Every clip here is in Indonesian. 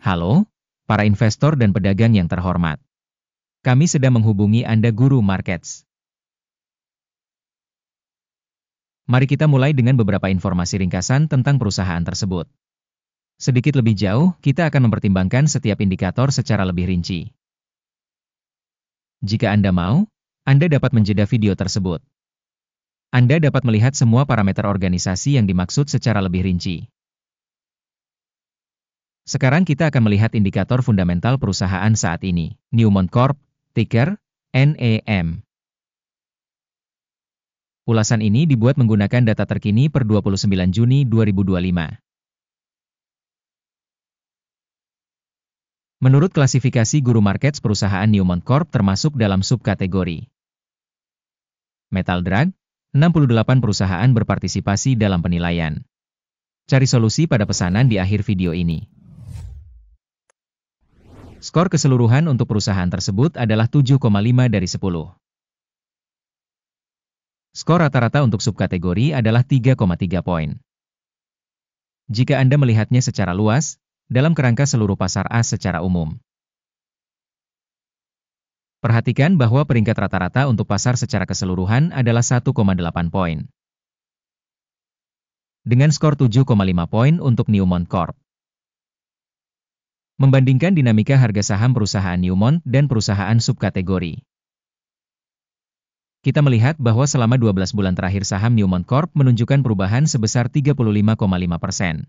Halo, para investor dan pedagang yang terhormat. Kami sedang menghubungi Anda Guru Markets. Mari kita mulai dengan beberapa informasi ringkasan tentang perusahaan tersebut. Sedikit lebih jauh, kita akan mempertimbangkan setiap indikator secara lebih rinci. Jika Anda mau, Anda dapat menjeda video tersebut. Anda dapat melihat semua parameter organisasi yang dimaksud secara lebih rinci. Sekarang kita akan melihat indikator fundamental perusahaan saat ini, Newmont Corp, ticker NEM. Ulasan ini dibuat menggunakan data terkini per 29 Juni 2025. Menurut klasifikasi Guru Markets, perusahaan Newmont Corp termasuk dalam subkategori Metal Drag. 68 perusahaan berpartisipasi dalam penilaian. Cari solusi pada pesanan di akhir video ini. Skor keseluruhan untuk perusahaan tersebut adalah 7,5 dari 10. Skor rata-rata untuk subkategori adalah 3,3 poin. Jika Anda melihatnya secara luas, dalam kerangka seluruh pasar as secara umum. Perhatikan bahwa peringkat rata-rata untuk pasar secara keseluruhan adalah 1,8 poin. Dengan skor 7,5 poin untuk Newmont Corp. Membandingkan dinamika harga saham perusahaan Newmont dan perusahaan subkategori. Kita melihat bahwa selama 12 bulan terakhir saham Newmont Corp menunjukkan perubahan sebesar 35,5%.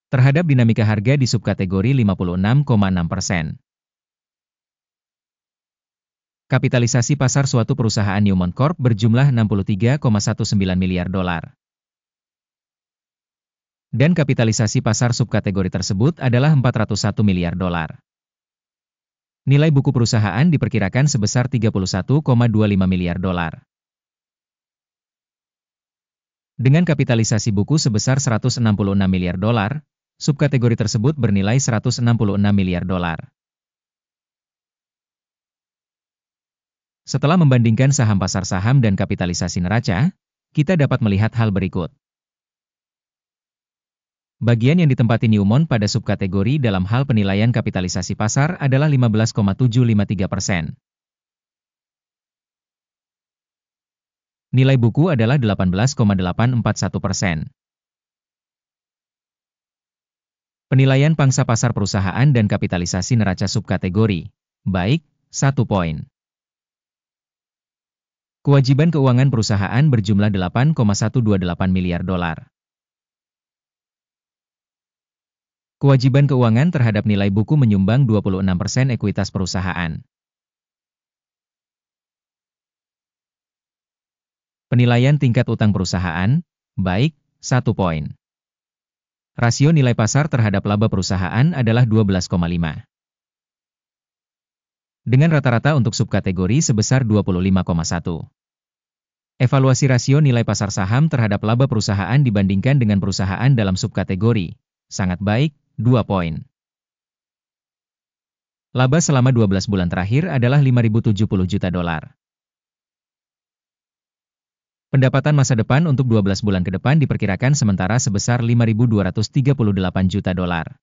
Terhadap dinamika harga di subkategori 56,6%. Kapitalisasi pasar suatu perusahaan Newmont Corp berjumlah 63,19 miliar dolar. Dan kapitalisasi pasar subkategori tersebut adalah 401 miliar dolar. Nilai buku perusahaan diperkirakan sebesar 31,25 miliar dolar. Dengan kapitalisasi buku sebesar 166 miliar dolar, subkategori tersebut bernilai 166 miliar dolar. Setelah membandingkan saham pasar saham dan kapitalisasi neraca, kita dapat melihat hal berikut. Bagian yang ditempati Newmont pada subkategori dalam hal penilaian kapitalisasi pasar adalah 15,753%. Nilai buku adalah 18,841%. Penilaian pangsa pasar perusahaan dan kapitalisasi neraca subkategori, baik, 1 poin. Kewajiban keuangan perusahaan berjumlah 8,128 miliar dolar. Kewajiban keuangan terhadap nilai buku menyumbang 26% ekuitas perusahaan. Penilaian tingkat utang perusahaan, baik, 1 poin. Rasio nilai pasar terhadap laba perusahaan adalah 12,5. Dengan rata-rata untuk subkategori sebesar 25,1. Evaluasi rasio nilai pasar saham terhadap laba perusahaan dibandingkan dengan perusahaan dalam subkategori, sangat baik, 2 poin. Laba selama 12 bulan terakhir adalah 5.070 juta dolar. Pendapatan masa depan untuk 12 bulan ke depan diperkirakan sementara sebesar 5.238 juta dolar.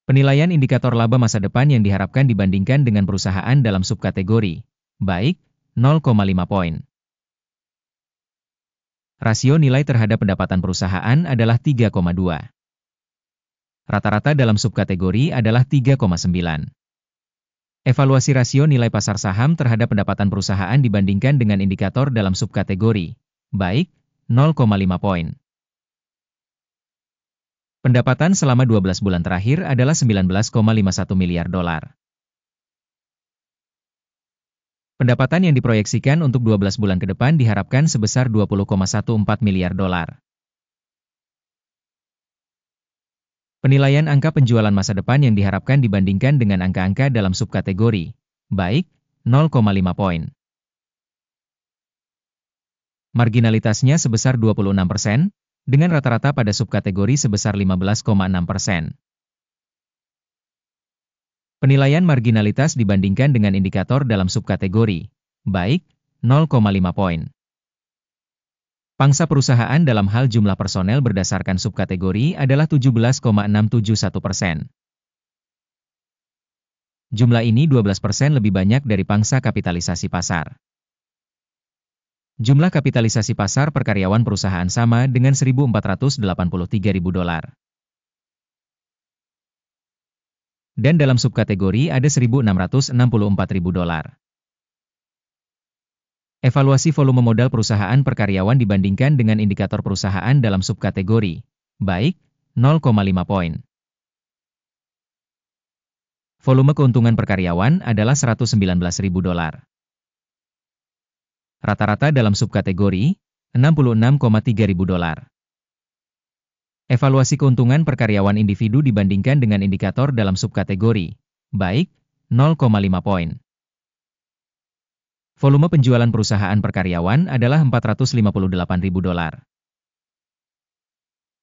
Penilaian indikator laba masa depan yang diharapkan dibandingkan dengan perusahaan dalam subkategori, baik, 0,5 poin. Rasio nilai terhadap pendapatan perusahaan adalah 3,2. Rata-rata dalam subkategori adalah 3,9. Evaluasi rasio nilai pasar saham terhadap pendapatan perusahaan dibandingkan dengan indikator dalam subkategori, baik, 0,5 poin. Pendapatan selama 12 bulan terakhir adalah 19,51 miliar dolar. Pendapatan yang diproyeksikan untuk 12 bulan ke depan diharapkan sebesar 20,14 miliar dolar. Penilaian angka penjualan masa depan yang diharapkan dibandingkan dengan angka-angka dalam subkategori, baik, 0,5 poin. Marginalitasnya sebesar 26%, dengan rata-rata pada subkategori sebesar 15,6%. Penilaian marginalitas dibandingkan dengan indikator dalam subkategori, baik, 0,5 poin. Pangsa perusahaan dalam hal jumlah personel berdasarkan subkategori adalah 17,671%. Jumlah ini 12% lebih banyak dari pangsa kapitalisasi pasar. Jumlah kapitalisasi pasar per karyawan perusahaan sama dengan $1.483.000. Dan dalam subkategori ada $1.664.000. Evaluasi volume modal perusahaan per karyawan dibandingkan dengan indikator perusahaan dalam subkategori, baik, 0,5 poin. Volume keuntungan per karyawan adalah $119.000. Rata-rata dalam subkategori, $66.300. Evaluasi keuntungan per karyawan individu dibandingkan dengan indikator dalam subkategori, baik, 0,5 poin. Volume penjualan perusahaan per karyawan adalah $458.000.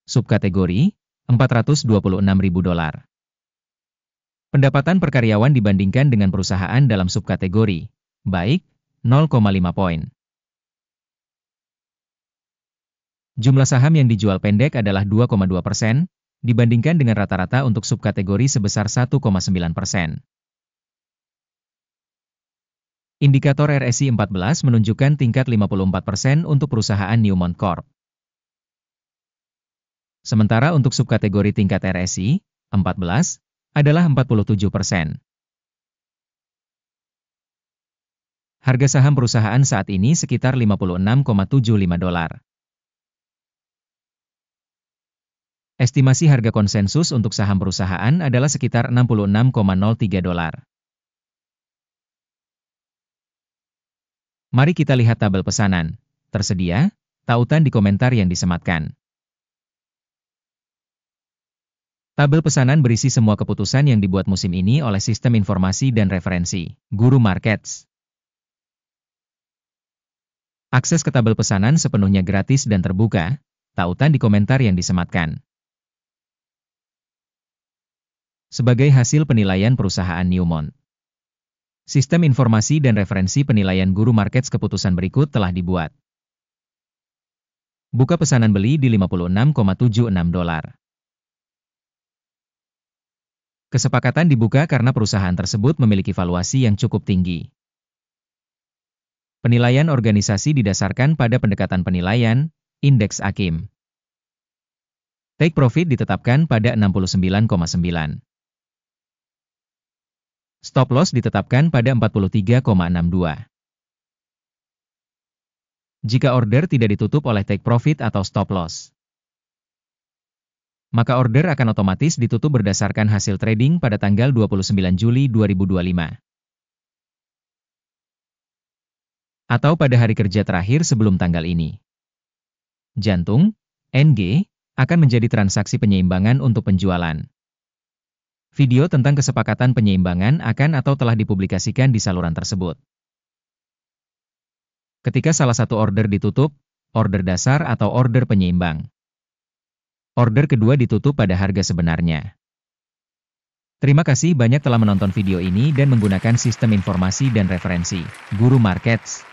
Subkategori, $426.000. Pendapatan per karyawan dibandingkan dengan perusahaan dalam subkategori, baik, 0,5 poin. Jumlah saham yang dijual pendek adalah 2,2%, dibandingkan dengan rata-rata untuk subkategori sebesar 1,9%. Indikator RSI 14 menunjukkan tingkat 54% untuk perusahaan Newmont Corp. Sementara untuk subkategori tingkat RSI 14 adalah 47%. Harga saham perusahaan saat ini sekitar $56,75. Estimasi harga konsensus untuk saham perusahaan adalah sekitar $66,03. Mari kita lihat tabel pesanan. Tersedia? Tautan di komentar yang disematkan. Tabel pesanan berisi semua keputusan yang dibuat musim ini oleh Sistem Informasi dan Referensi, Guru Markets. Akses ke tabel pesanan sepenuhnya gratis dan terbuka. Tautan di komentar yang disematkan. Sebagai hasil penilaian perusahaan Newmont, Sistem Informasi dan Referensi Penilaian Guru Markets keputusan berikut telah dibuat. Buka pesanan beli di $56,76. Kesepakatan dibuka karena perusahaan tersebut memiliki valuasi yang cukup tinggi. Penilaian organisasi didasarkan pada pendekatan penilaian, indeks AKIM. Take profit ditetapkan pada 69,9. Stop loss ditetapkan pada 43,62. Jika order tidak ditutup oleh take profit atau stop loss, maka order akan otomatis ditutup berdasarkan hasil trading pada tanggal 29 Juli 2025. Atau pada hari kerja terakhir sebelum tanggal ini. Jantung, NG, akan menjadi transaksi penyeimbangan untuk penjualan. Video tentang kesepakatan penyeimbangan akan atau telah dipublikasikan di saluran tersebut. Ketika salah satu order ditutup, order dasar atau order penyeimbang. Order kedua ditutup pada harga sebenarnya. Terima kasih banyak telah menonton video ini dan menggunakan Sistem Informasi dan Referensi, Guru Markets.